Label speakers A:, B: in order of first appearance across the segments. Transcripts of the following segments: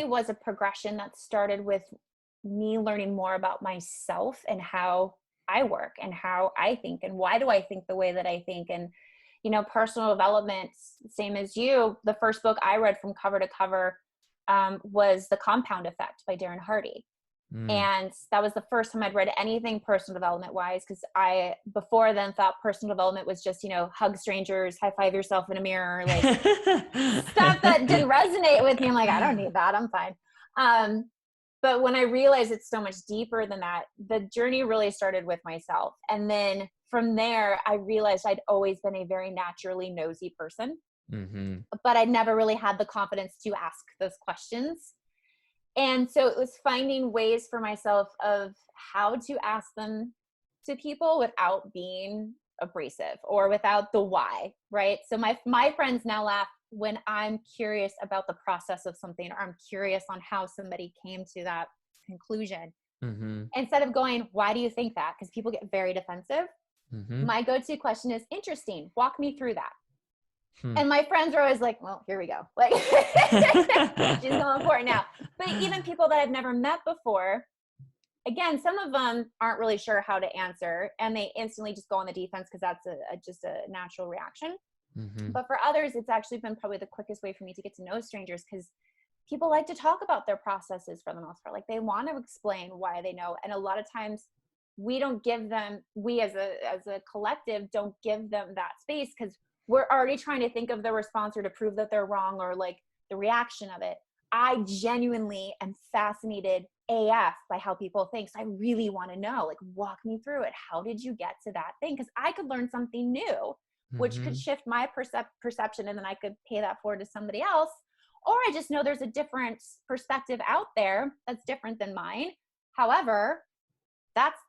A: definitely was a progression that started with me learning more about myself and how I work and how I think and why do I think the way that I think. And, personal development, same as you, the first book I read from cover to cover was The Compound Effect by Darren Hardy.
B: Mm.
A: And that was the first time I'd read anything personal development wise, because I before then thought personal development was just, hug strangers, high five yourself in a mirror, like stuff that didn't resonate with me. I'm like, I don't need that. I'm fine. But when I realized it's so much deeper than that, the journey really started with myself. And then from there, I realized I'd always been a very naturally nosy person,
B: Mm-hmm.
A: but I'd never really had the confidence to ask those questions. And so it was finding ways for myself of how to ask them to people without being abrasive or without the why, right? So my friends now laugh when I'm curious about the process of something, or I'm curious on how somebody came to that conclusion.
B: Mm-hmm.
A: Instead of going, why do you think that? Because people get very defensive.
B: Mm-hmm.
A: My go-to question is, interesting. Walk me through that.
B: Hmm.
A: And my friends are always like, well, here we go. Like, she's going for it now. But even people that I've never met before, again, some of them aren't really sure how to answer, and they instantly just go on the defense because that's just a natural reaction.
B: Mm-hmm.
A: But for others, it's actually been probably the quickest way for me to get to know strangers, because people like to talk about their processes for the most part. Like, they want to explain why they know. And a lot of times we don't give them, we as a collective don't give them that space, because we're already trying to think of the response or to prove that they're wrong, or like the reaction of it. I genuinely am fascinated AF by how people think. So I really want to know, like, walk me through it. How did you get to that thing? Because I could learn something new, which could
B: Mm-hmm.
A: shift my perception, and then I could pay that forward to somebody else. Or I just know there's a different perspective out there that's different than mine. However, that's,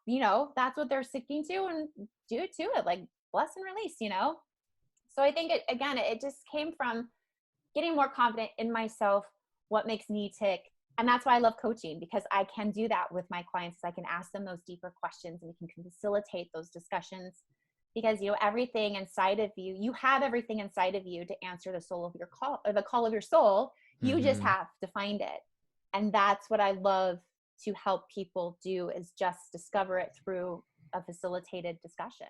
A: that's what they're sticking to, and do it to it, like, bless and release. So I think it just came from getting more confident in myself, what makes me tick. And that's why I love coaching, because I can do that with my clients. I can ask them those deeper questions, and we can facilitate those discussions, because everything inside of you, you have everything inside of you to answer the soul of your call, or the call of your soul. You just
B: Mm-hmm.
A: have to find it. And that's what I love to help people do, is just discover it through a facilitated discussion.